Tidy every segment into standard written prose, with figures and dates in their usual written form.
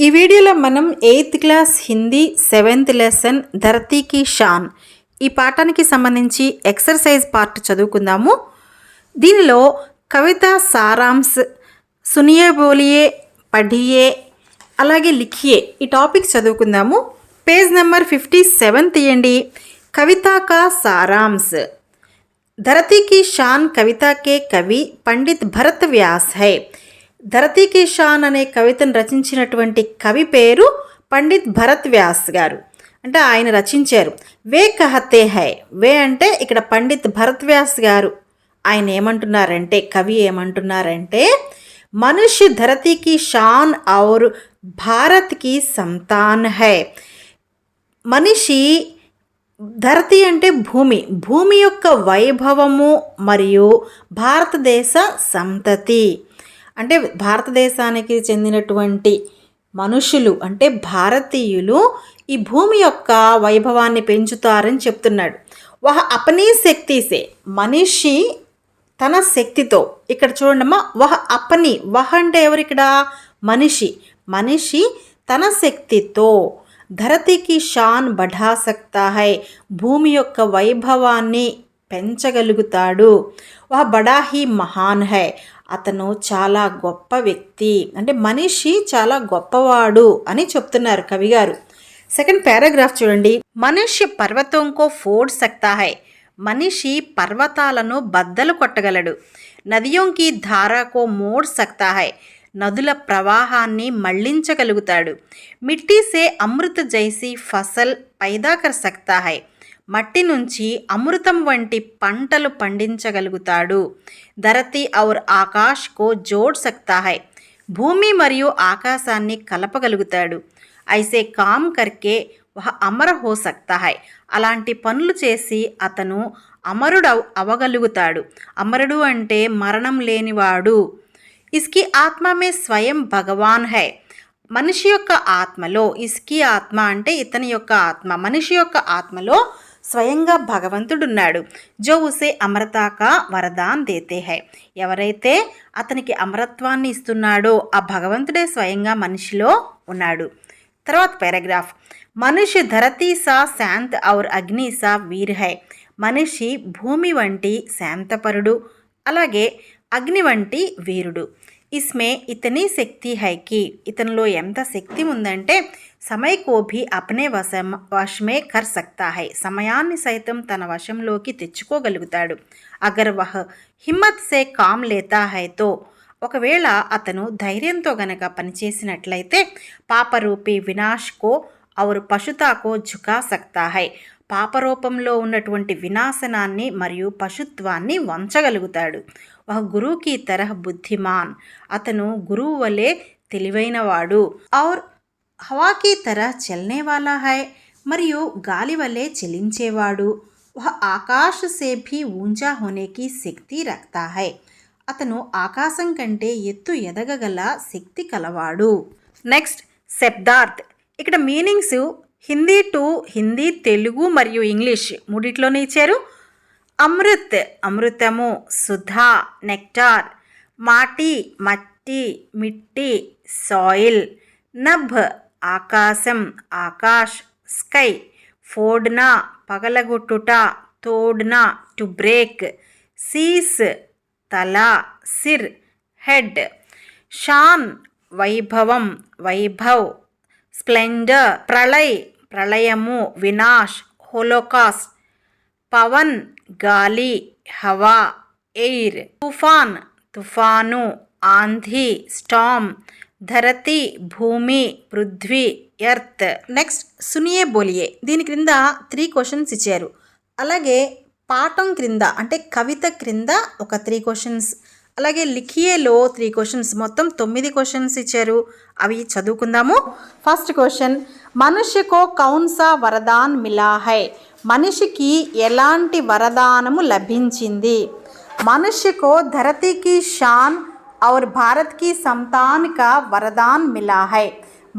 ఈ వీడియోలో మనం 8th class Hindi 7th lesson Dharti ki Shaan ఈ పాఠానికి సంబంధించి ఎక్సర్సైజ్ పార్ట్ చదువుకుందాము. దీనిలో కవిత సారాంశ్, సునియే బోలియే, పఢియే, అలాగే లిఖియే ఈ టాపిక్స్ చదువుకుందాము. పేజ్ నెంబర్ 57 తీయండి. కవిత కా సారాంశ్. धरती की शान कविता के कवि पंडित भरत व्यास है. ధరతీ కీ షాన్ అనే కవితను రచించినటువంటి కవి పేరు పండిత్ భరత్ వ్యాస్ గారు. అంటే ఆయన రచించారు. వే కహతే హై, వే అంటే ఇక్కడ పండిత్ భరత్ వ్యాస్ గారు ఆయన ఏమంటున్నారంటే, కవి ఏమంటున్నారంటే, మనుష్య ధరతీ కీ షాన్ ఔర్ భారత్ కీ సంతాన్ హై. మనిషి, ధరతి అంటే భూమి, భూమి యొక్క వైభవము మరియు భారతదేశ సంతతి అంటే భారతదేశానికి చెందినటువంటి మనుషులు అంటే భారతీయులు ఈ భూమి యొక్క వైభవాన్ని పెంచుతారని చెప్తున్నాడు. వహ అపనీ శక్తిసే, మనిషి తన శక్తితో, ఇక్కడ చూడండమ్మా, వహ అపని, వహ అంటే ఎవరు ఇక్కడ, మనిషి, మనిషి తన శక్తితో ధరతీకి షాన్ బఢా సక్తా హై, భూమి యొక్క వైభవాన్ని పెంచగలుగుతాడు. వహ బడా హీ మహాన్ హై, అతను చాలా గొప్ప వ్యక్తి, అంటే మనిషి చాలా గొప్పవాడు అని చెప్తున్నారు కవిగారు. సెకండ్ పారాగ్రాఫ్ చూడండి. మనుష్య పర్వతంకో ఫోడ్ సక్తా హై, మనిషి పర్వతాలను బద్దలు కొట్టగలడు. నదియోంకి ధారాకో మోడ్ సక్తా హై, నదుల ప్రవాహాన్ని మళ్లించగలుగుతాడు. మిట్టి సే అమృత జైసి ఫసల్ పైదా కర్ సక్తా హై, మట్టి నుంచి అమృతం వంటి పంటలు పండించగలుగుతాడు. ధరతి ఔర్ ఆకాష్ కో జోడ్ సక్తా హై, భూమి మరియు ఆకాశాన్ని కలపగలుగుతాడు. ఐసే కామ్ కర్కే వహ అమర హో సక్తా హై, అలాంటి పనులు చేసి అతను అమరుడు అవగలుగుతాడు. అమరుడు అంటే మరణం లేనివాడు. ఇస్కి ఆత్మ మే స్వయం భగవాన్ హై, మనిషి యొక్క ఆత్మలో, ఇస్కి ఆత్మ అంటే ఇతని యొక్క ఆత్మ, మనిషి యొక్క ఆత్మలో స్వయంగా భగవంతుడున్నాడు. జో ఉసే అమరతాకా వరదాన్ దేతే హై, ఎవరైతే అతనికి అమరత్వాన్ని ఇస్తున్నాడో ఆ భగవంతుడే స్వయంగా మనిషిలో ఉన్నాడు. తర్వాత పారాగ్రాఫ్. మనుష్య ధరతీ సా శాంత్ ఔర్ అగ్ని సా వీర్ హై, మనిషి భూమి వంటి శాంతపరుడు, అలాగే అగ్ని వంటి వీరుడు. ఇస్మే ఇతని శక్తి హైకి, ఇతనిలో ఎంత శక్తి ఉందంటే, సమయ కోభి అప్నే వశమే కర్ సక్తా హై, సమయాన్ని సైతం తన వశంలోకి తెచ్చుకోగలుగుతాడు. అగర్ వహ్ హిమ్మత్ సే కామ్ లేతా హైతో, ఒకవేళ అతను ధైర్యంతో గనక పనిచేసినట్లయితే, పాపరూపి వినాష్కో ఔర్ పశుతాకో ఝుకా సక్తా హై, పాపరూపంలో ఉన్నటువంటి వినాశనాన్ని మరియు పశుత్వాన్ని వంచగలుగుతాడు. వహ గురువు కీ తరహ్ బుద్ధిమాన్, అతను గురువు వలె తెలివైనవాడు. ఔర్ హవా కీ తరహ్ చల్నే వాలా హై, మరియు గాలి వలె చలించేవాడు. వహ ఆకాశ్ సే భీ ఊంచా హోనే కీ శక్తి రఖతా హై, అతను ఆకాశం కంటే ఎత్తు ఎదగగల శక్తి కలవాడు. నెక్స్ట్ శబ్దార్థ్. ఇక్కడ మీనింగ్స్ హిందీ టు హిందీ, తెలుగు మరియు ఇంగ్లీష్ మూడిట్లోనే ఇచ్చారు. అమృత్ అమృతము, సుధా నెక్టార్, మాటి మట్టి మిట్టి సాయిల్, నభ్ ఆకాశం ఆకాష్, స్కై ఫోడ్నా పగలగొట్టుట, తోడ్నా టు బ్రేక్, సీస్ తల, సిర్ హెడ్, షాన్ వైభవం వైభవ్, స్ప్లెండర్ ప్రళయ్ ప్రళయము, వినాష్ హోలోకాస్ట్, పవన్ గాలి హవా ఎయిర్, తుఫాన్ తుఫాను, ఆంధీ స్టామ్, ధరతి భూమి, పృథ్వీ ఎర్త్. నెక్స్ట్ సునియే బోలియే. దీని క్రింద 3 క్వశ్చన్స్ ఇచ్చారు. అలాగే పాఠం క్రింద అంటే కవిత క్రింద ఒక 3 క్వశ్చన్స్, అలాగే లిఖియేలో 3 క్వశ్చన్స్, మొత్తం 9 క్వశ్చన్స్ ఇచ్చారు. అవి చదువుకుందాము. ఫస్ట్ క్వశ్చన్, మనుష్యకో కౌన్సా వరదాన్ మిలా హై, మనిషికి ఎలాంటి వరదానము లభించింది. మనుష్యకో ధరతీ కీ షాన్ ఔర్ భారత్ కీ సంతాన్ కా వరదాన్ మిలా హై,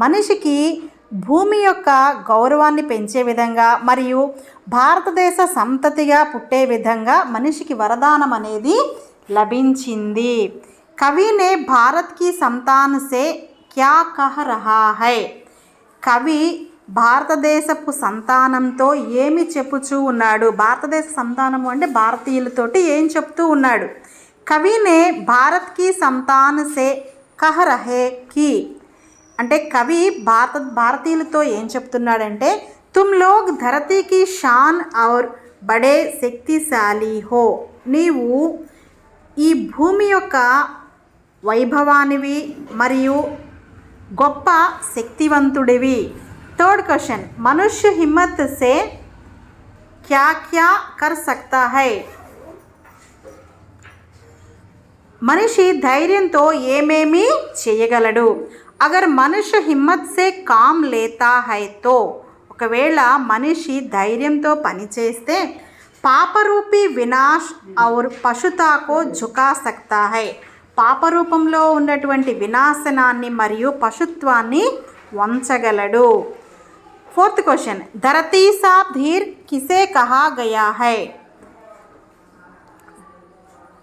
మనిషికి భూమి యొక్క గౌరవాన్ని పెంచే విధంగా మరియు భారతదేశ సంతతిగా పుట్టే విధంగా మనిషికి వరదానం అనేది లభించింది. कवि ने भारत की संतान से క్యా కహ రహా హై. కవి భారతదేశపు సంతానంతో ఏమి చెప్పుచూ ఉన్నాడు? భారతదేశ సంతానము అంటే భారతీయులతోటి ఏం చెప్తూ ఉన్నాడు? కవినే భారత్ కి సంతాన్ సే కహ రహే కి అంటే కవి భారతీయులతో ఏం చెప్తున్నాడంటే తుమ్ లోగ్ ధరతీ కి షాన్ ఔర్ బడే శక్తిశాలి హో. నీవు ఈ భూమి యొక్క వైభవానివి మరియు గొప్ప శక్తివంతుడివి. థర్డ్ క్వశ్చన్, మనుష్య హిమ్మత్ సే క్యా క్యా కర్ సక్తా హై. మనిషి ధైర్యంతో ఏమేమి చేయగలడు? అగర్ మనుష్య హిమ్మత్ సే కామ్ లేతా హై తో, ఒకవేళ మనిషి ధైర్యంతో పనిచేస్తే పాపరూపి వినాష్ ఔర్ పశుతాకో ఝుకా సక్తా హై. పాపరూపంలో ఉన్నటువంటి వినాశనాన్ని మరియు పశుత్వాన్ని వంచగలడు. ఫోర్త్ క్వశ్చన్, ధరతీ సా ధీర్ కిసే కహా గయా హై.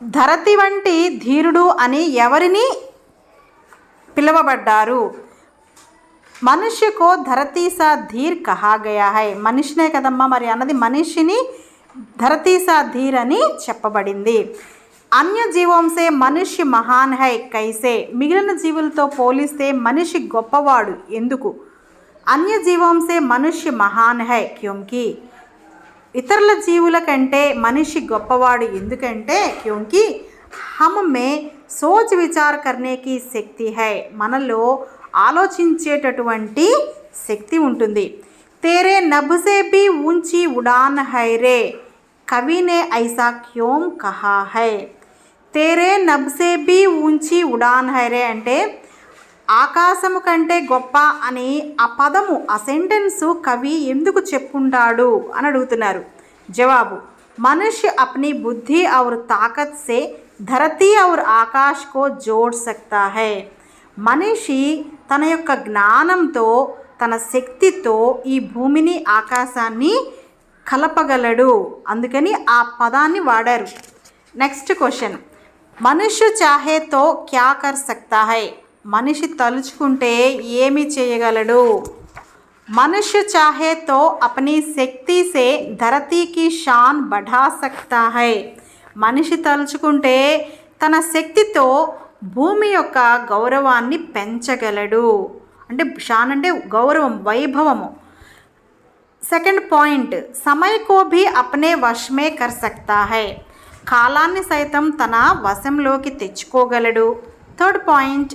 ధరతి వంటి ధీరుడు అని ఎవరిని పిలువబడ్డారు? మనుష్యకో ధరతీ సా ధీర్ కహా గయా హై. మనిషినే కదమ్మా మరి అన్నది, మనిషిని ధరతీ సా ధీర్ అని చెప్పబడింది. అన్య జీవంసే మనుష్య మహాన్ హై కైసే. మిగిలిన జీవులతో పోలిస్తే మనిషి గొప్పవాడు ఎందుకు? అన్య జీవంసే మనుష్య మహాన్ హై క్యోంకి. ఇతరుల జీవుల కంటే మనిషి గొప్పవాడు ఎందుకంటే క్యోంకి హమ్ మే సోచ్ విచార్ కర్నేకి శక్తి హై. మనలో ఆలోచించేటటువంటి శక్తి ఉంటుంది. తేరే నభ్ సే భీ ఊంచి ఉడాన్ హై రే. కవినే ఐసా క్యోం కహా హై. తేరే నభ్ సే భీ ఊంచి ఉడాన్ హై రే అంటే ఆకాశము కంటే గొప్ప అని ఆ పదము, ఆ సెంటెన్సు కవి ఎందుకు చెప్పుకుంటాడు అని అడుగుతున్నారు. జవాబు, మనుష్య అప్ని బుద్ధి ఔర్ తాకత్ సే ధరతీ ఔర్ ఆకాశ్ కో జోడ్ సక్తా హై. మనిషి తన యొక్క జ్ఞానంతో, తన శక్తితో ఈ భూమిని ఆకాశాన్ని కలపగలడు. అందుకని ఆ పదాన్ని వాడారు. నెక్స్ట్ క్వశ్చన్, మనుష్య చాహేతో క్యా కర్ సక్తా హై. మనిషి తలుచుకుంటే ఏమి చేయగలడు? మనుష్య చాహేతో అప్నీ శక్తి సే ధరతీ కి షాన్ బఢా సక్తా హై. మనిషి తలుచుకుంటే తన శక్తితో భూమి యొక్క గౌరవాన్ని పెంచగలడు. అంటే షాన్ అంటే గౌరవం, వైభవము. సెకండ్ పాయింట్, సమయ్ కో భీ అప్నే వశ్ మే కర్ సక్తా హై. కాలాన్ని సైతం తన వశంలోకి తెచ్చుకోగలడు. థర్డ్ పాయింట్,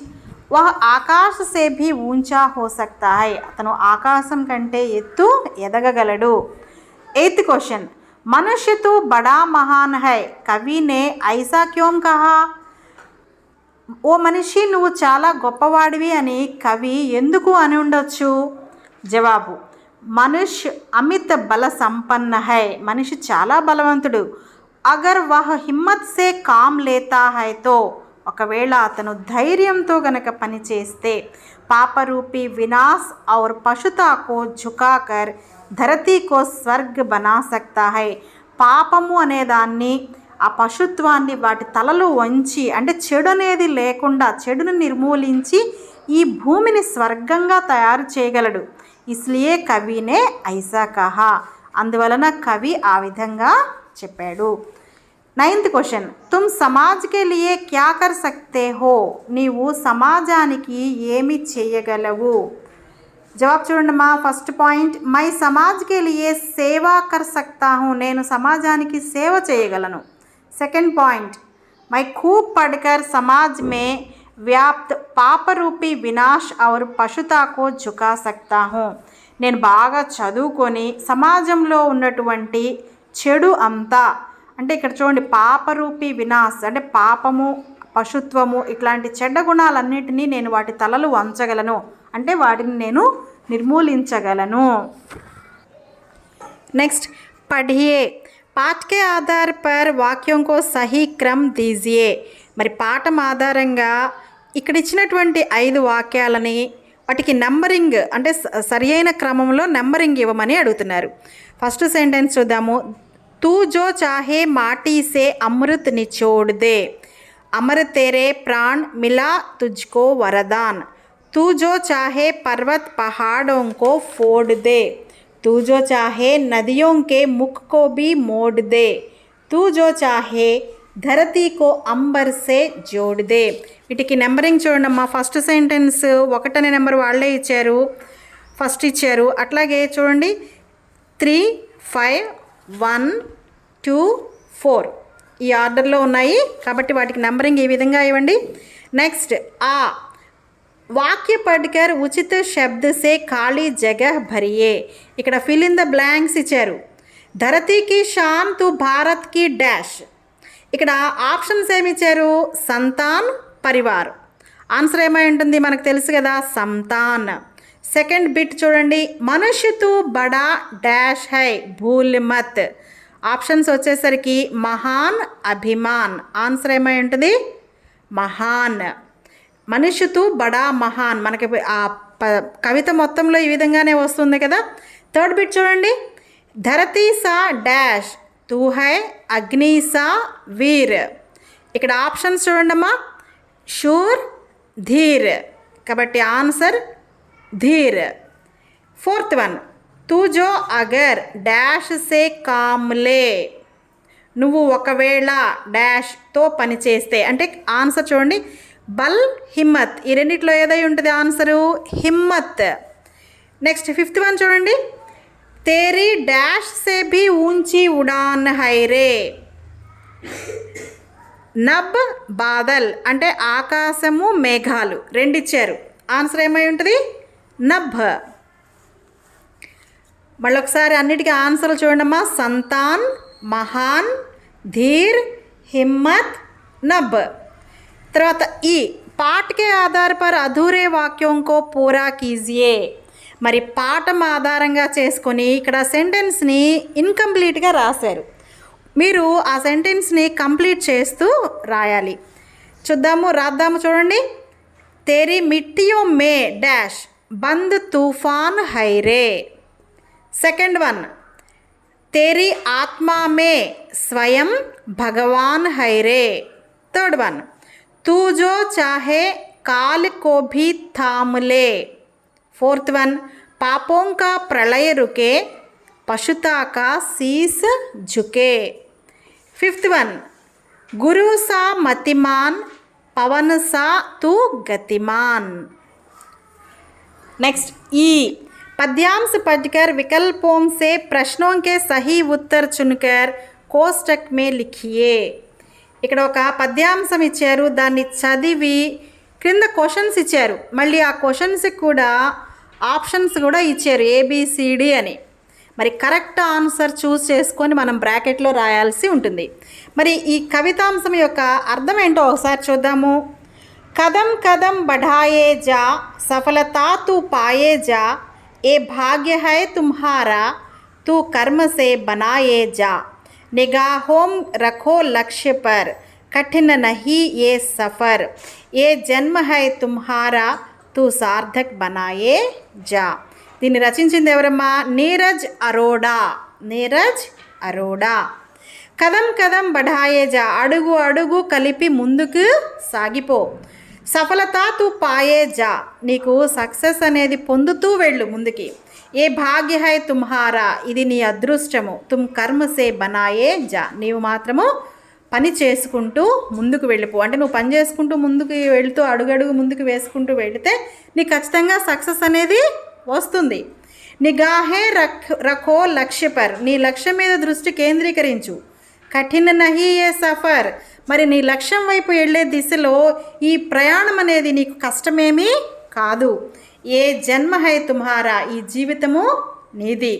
వహ ఆకాశ సే భీ ఊంచా హో సక్తా హై. అతను ఆకాశం కంటే ఎత్తు ఎదగగలడు. ఎయిత్ క్వశ్చన్, మనుష్య తు బడా మహాన్ హై కవినే ఐసా క్యోం కహా. ఓ మనిషి నువ్వు చాలా గొప్పవాడివి అని కవి ఎందుకు అని ఉండొచ్చు? జవాబు, మనుష్య అమిత బల సంపన్న హై. మనిషి చాలా బలవంతుడు. అగర్ వహ హిమ్మత్ సే కామ్ లేతా హై తో, ఒకవేళ అతను ధైర్యంతో గనక పనిచేస్తే పాపరూపి వినాశ్ ఔర్ పశుతాకో ఝుకాకర్ ధరతీ కో స్వర్గ్ బనా సక్తా హై. పాపము అనేదాన్ని, ఆ పశుత్వాన్ని వాటి తలలు వంచి, అంటే చెడు అనేది లేకుండా, చెడును నిర్మూలించి ఈ భూమిని స్వర్గంగా తయారు చేయగలడు. ఇస్లియే కవినే ఐసా కహా. అందువలన కవి ఆ విధంగా చెప్పాడు. నైన్త్ క్వశ్చన్, తుమ్ సమాజ్ కే లియే క్యా కర్ సక్తే హో. నీవు సమాజానికి ఏమి చేయగలవు? జవాబు చూడండి మా. ఫస్ట్ పాయింట్, మై సమాజ్ కే లియే సేవా కర్ సక్తా హూ. నేను సమాజానికి సేవ చేయగలను. సెకండ్ పాయింట్, మై ఖూబ్ పడ్కర్ సమాజ్ మే వ్యాప్త్ పాపరూపి వినాష్ ఔర్ పశుతాకో ఝుకా సక్తా హూ. నేను బాగా చదువుకొని సమాజంలో ఉన్నటువంటి చెడు అంతా, అంటే ఇక్కడ చూడండి పాపరూపి వినాశ్ అంటే పాపము, పశుత్వము, ఇట్లాంటి చెడ్డ గుణాలన్నిటినీ నేను వాటి తలలు వంచగలను, అంటే వాటిని నేను నిర్మూలించగలను. నెక్స్ట్ పढ़िए. పాఠ్ కే ఆధార్ పర్ వాక్యం కో సహీ క్రమ్ దీజియే. మరి పాఠం ఆధారంగా ఇక్కడ ఇచ్చినటువంటి 5 వాక్యాలని వాటికి నెంబరింగ్ అంటే సరి అయిన క్రమంలో నెంబరింగ్ ఇవ్వమని అడుగుతున్నారు. ఫస్ట్ సెంటెన్స్ చూద్దాము. तू जो चाहे माटी से अमृत निचोड़ दे, अमर तेरे प्राण मिला तुझको वरदान. तू जो चाहे पर्वत पहाड़ों को फोड़ दे, तू जो चाहे नदियों के मुख को भी मोड़ दे, तू जो चाहे ధరతీ కో అంబర్ సే జోడ్ దే. వీటికి నెంబరింగ్ చూడండి అమ్మా. ఫస్ట్ సెంటెన్స్ 1 అనే నెంబర్ వాళ్ళే ఇచ్చారు, ఫస్ట్ ఇచ్చారు. అట్లాగే చూడండి 3, 5, 1, 2, 4 ఈ ఆర్డర్లో ఉన్నాయి కాబట్టి వాటికి నెంబరింగ్ ఈ విధంగా ఇవ్వండి. నెక్స్ట్ ఆ వాక్య పढ़कर ఉచిత శబ్ద సే ఖాళీ జగహ్ భరియే. ఇక్కడ ఫిల్ ఇన్ ద బ్లాంక్స్ ఇచ్చారు. ధరతీకి షాన్ తు భారత్ కి డాష్. ఇక్కడ ఆప్షన్స్ ఏమి ఇచ్చారు? సంతాన్, పరివార్. ఆన్సర్ ఏమై ఉంటుంది మనకు తెలుసు కదా, సంతాన్. సెకండ్ బిట్ చూడండి, మనుష్య తు బడా డాష్ హై భూల్ మత్. ఆప్షన్స్ వచ్చేసరికి మహాన్, అభిమాన్. ఆన్సర్ ఏమై ఉంటుంది? మహాన్. మనుష్య తు బడా మహాన్. మనకి ఆ కవిత మొత్తంలో ఈ విధంగానే వస్తుంది కదా. థర్డ్ బిట్ చూడండి, ధరతీ సా డాష్ తూ హై అగ్ని సా వీర్. ఇక్కడ ఆప్షన్స్ చూడండమ్మా, శూర్, ధీర్. కాబట్టి ఆన్సర్ ధీర్. ఫోర్త్ వన్, తూ జో అగర్ డాష్ సే కామ్లే. నువ్వు ఒకవేళ డాష్తో పని చేస్తే అంటే ఆన్సర్ చూడండి, బల్, హిమ్మత్. ఈ రెండిట్లో ఏదై ఉంటుంది answer? Himmat. Next fifth one చూడండి, तेरी डैश से भी ऊंची उड़ान है रे. నబ్, బాదల్ అంటే ఆకాశము, మేఘాలు రెండు ఇచ్చారు. ఆన్సర్ ఏమై ఉంటుంది? నభ్. మళ్ళొకసారి అన్నిటికీ ఆన్సర్లు చూడండమ్మా. సంతాన్, మహాన్, ధీర్, హిమ్మత్, నబ్. తర్వాత ఈ पाठ के आधार पर अधूरे वाक्यों को पूरा कीजिए. మరి పాఠం ఆధారంగా చేసుకొని ఇక్కడ సెంటెన్స్ని ఇన్కంప్లీట్గా రాశారు. మీరు ఆ సెంటెన్స్ని కంప్లీట్ చేస్తూ రాయాలి. చూద్దాము, రాద్దాము. చూడండి, తేరీ మిట్టియో మే డాష్ బంద్ తూఫాన్ హైరే. సెకండ్ వన్, తేరీ ఆత్మా మే స్వయం భగవాన్ హైరే. థర్డ్ వన్, తూ జో చాహే కాల్ కో భీ థామ్ లే. फोर्थ वन, पापों का प्रलय रुके पशुता का शीस झुके. फिफ्थ वन, गुरु सा मतिमान पवन सा तू गतिमान. नेक्स्ट ई पद्यांश पढ़कर विकल्पों से प्रश्नों के सही उत्तर चुनकर कोष्टक में लिखिए. ఇక్కడ ఒక పద్యాంశం ఇచ్చారు, దాన్ని చదివి క్రింద క్వశ్చన్స్ ఇచ్చారు. మళ్ళీ ఆ క్వశ్చన్స్కి కూడా ఆప్షన్స్ కూడా ఇచ్చారు, ఏబిసిడి అని. మరి కరెక్ట్ ఆన్సర్ చూస్ చేసుకొని మనం బ్రాకెట్లో రాయాల్సి ఉంటుంది. మరి ఈ కవితాంశం యొక్క అర్థం ఏంటో ఒకసారి చూద్దాము. కదం కదం బఢాయే జా సఫలతా తూ పాయే జా ఏ భాగ్య హై తుమ్హారా తూ కర్మ సే బనాయే జా నిగాహోం రఖో లక్ష్య పర్ కఠిన నహీ ఏ సఫర్ ఏ జన్మ హై తుమ్హారా తూ సార్థక్ బనాయే జా. దీన్ని రచించింది ఎవరమ్మా? నీరజ్ అరోడా. నీరజ్ అరోడా. కదం కదం బఢాయే జా, అడుగు అడుగు కలిపి ముందుకు సాగిపో. సఫలత తూ పాయే జా, నీకు సక్సెస్ అనేది పొందుతూ వెళ్ళు ముందుకి. ఏ భాగ్య హై తుమ్హారా, ఇది నీ అదృష్టము. తుమ్ కర్మ సే బనాయే జా, నీవు మాత్రము పని చేసుకుంటూ ముందుకు వెళ్ళిపో. అంటే నువ్వు పని చేసుకుంటూ ముందుకు వెళుతూ అడుగడుగు ముందుకు వేసుకుంటూ వెళితే నీకు ఖచ్చితంగా సక్సెస్ అనేది వస్తుంది. నిగాహే రఖో లక్ష్య పర్, నీ లక్ష్యం మీద దృష్టి కేంద్రీకరించు. కఠిన నహీ ఏ సఫర్, మరి నీ లక్ష్యం వైపు వెళ్ళే దిశలో ఈ ప్రయాణం అనేది నీకు కష్టమేమీ కాదు. ఏ జన్మ హై తుమ్హారా, ఈ జీవితము నీది.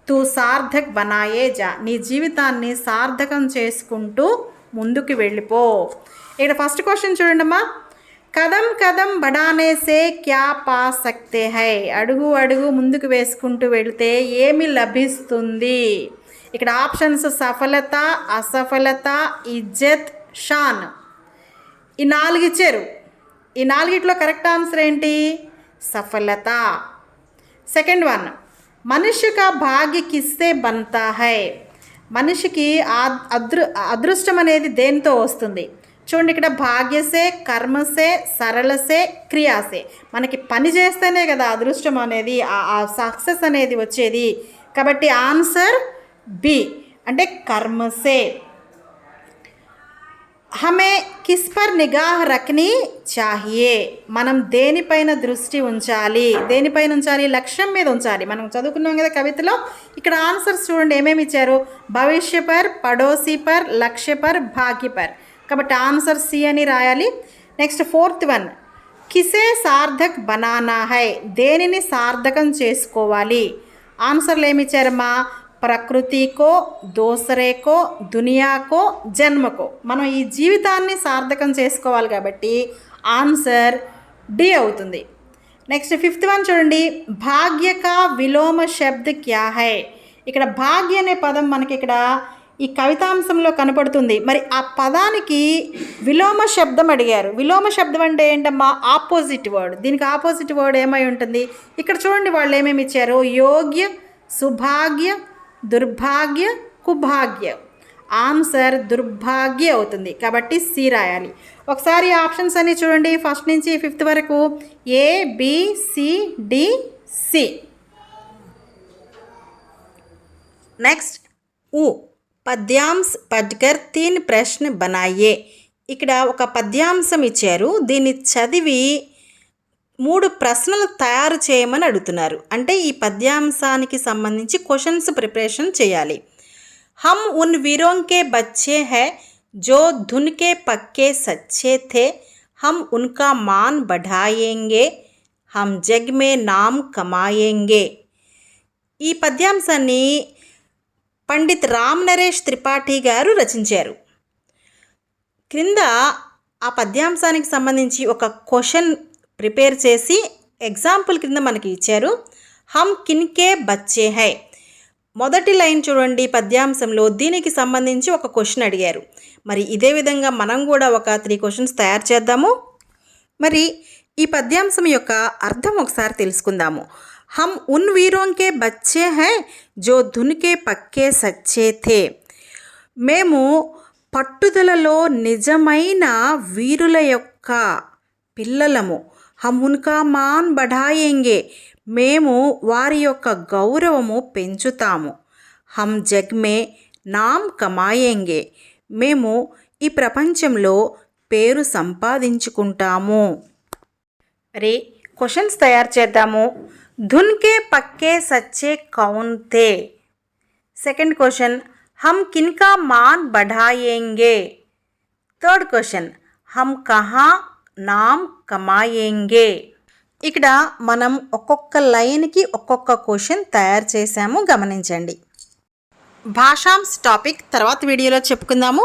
తూ సార్థక్ బనాయే జా, నీ జీవితాన్ని సార్థకం చేసుకుంటూ ముందుకు వెళ్ళిపో. ఇక్కడ ఫస్ట్ క్వశ్చన్ చూడండమ్మా. కదం కదం బడానే సే క్యా పా సక్తే హై, అడుగు అడుగు ముందుకు వేసుకుంటూ వెళితే ఏమి లభిస్తుంది? ఇక్కడ ఆప్షన్స్ సఫలత, అసఫలత, ఇజ్జత్, షాన్. ఈ 4 ఇచ్చారు. ఈ 4ట్లో కరెక్ట్ ఆన్సర్ ఏంటి? సఫలత. సెకండ్ వన్, మనుష్య కా భాగ్య కిస్సే బంతా హై, మనిషికి అదృష్టం అనేది దేనితో వస్తుంది? చూడండి ఇక్కడ భాగ్యసే, కర్మసే, సరళసే, క్రియాసే. మనకి పని చేస్తేనే కదా అదృష్టం అనేది, ఆ సక్సెస్ అనేది వచ్చేది. కాబట్టి ఆన్సర్ బి అంటే కర్మసే. హమే కిస్ పర్ నిగాహ్ రఖనీ చాహియే. మనం దేనిపైన దృష్టి ఉంచాలి, దేనిపైన ఉంచాలి, లక్ష్యం మీద ఉంచాలి. మనం చదువుకున్నాం కదా కవితలో. ఇక్కడ ఆన్సర్స్ చూడండి ఏమేమి ఇచ్చారు. భవిష్య పర్, పడోసి పర్, లక్ష్య పర్, భాగ్య పర్. కాబట్టి ఆన్సర్ సి అని రాయాలి. నెక్స్ట్ 4th వన్, కిసే సార్థక్ బనానా హై. దేనిని సార్థకం చేసుకోవాలి. ఆన్సర్లు ఏమి ఇచ్చారమ్మా. ప్రకృతికో, దూసరేకో, దునియాకో, జన్మకో. మనం ఈ జీవితాన్ని సార్థకం చేసుకోవాలి కాబట్టి ఆన్సర్ డి అవుతుంది. నెక్స్ట్ 5th వన్ చూడండి. భాగ్య కా విలోమ శబ్ద్ క్యా హై. ఇక్కడ భాగ్య అనే పదం మనకి ఇక్కడ ఈ కవితాంశంలో కనపడుతుంది. మరి ఆ పదానికి విలోమ శబ్దం అడిగారు. విలోమ శబ్దం అంటే ఏంటమ్మా. Opposite word. దీనికి ఆపోజిట్ వర్డ్ ఏమై ఉంటుంది. ఇక్కడ చూడండి వాళ్ళు ఏమేమి ఇచ్చారు. యోగ్య, సుభాగ్య, దుర్భాగ్య, కుభాగ్య. ఆన్సర్ దుర్భాగ్య అవుతుంది. కాబట్టి సి రాయాలి. ఒకసారి ఆప్షన్స్ అన్ని చూడండి ఫస్ట్ నుంచి 5th వరకు. A, B, C, D, C. Next ఊ పద్యాంశ పడ్కర్ 3 ప్రశ్న బనాయే. ఇక్కడ ఒక పద్యాంశం ఇచ్చారు. దీన్ని చదివి 3 ప్రశ్నలు తయారు చేయమని అడుగుతున్నారు. అంటే ఈ పద్యాంశానికి సంబంధించి క్వశ్చన్స్ ప్రిపరేషన్ చేయాలి. హమ్ ఉన్ వీరోं के बच्चे हैं जो धुन के पक्के सच्चे थे, हम उनका मान बढ़ाएंगे, हम जग में नाम कमाएंगे. ఈ పద్యాంశాన్ని పండిత్ రామ్ నరేష్ త్రిపాఠి గారు రచించారు. క్రింద ఆ పద్యాంశానికి సంబంధించి ఒక క్వశ్చన్ ప్రిపేర్ చేసి ఎగ్జాంపుల్ కింద మనకి ఇచ్చారు. హమ్ కిన్కే బచ్చే హై. మొదటి లైన్ చూడండి పద్యాంశంలో. దీనికి సంబంధించి ఒక క్వశ్చన్ అడిగారు. మరి ఇదే విధంగా మనం కూడా ఒక 3 క్వశ్చన్స్ తయారు చేద్దాము. మరి ఈ పద్యాంశం యొక్క అర్థం ఒకసారి తెలుసుకుందాము. హమ్ ఉన్ వీరోं के बच्चे हैं जो धुन के पक्के सच्चे थे. మేము పట్టుదలలో నిజమైన వీరుల యొక్క పిల్లలము. హమ్ ఉన్కా మాన్ బఢాయేంగే. మేము వారి యొక్క గౌరవము పెంచుతాము. హమ్ జగ్ మే నామ్ కమాయేంగే. మేము ఈ ప్రపంచంలో పేరు సంపాదించుకుంటాము. మరి క్వశ్చన్స్ తయారు చేద్దాము. धुन के पक्के सच्चे कौन थे. सेकंड क्वेश्चन, हम किनका मान बढ़ाएंगे. थर्ड क्वेश्चन, हम कहाँ नाम कमाएंगे. ఇక్కడ మనం ఒక్కొక్క లైన్కి ఒక్కొక్క క్వశ్చన్ తయారు చేసాము, గమనించండి. భాషాంశ్ టాపిక్ తర్వాత వీడియోలో చెప్పుకుందాము.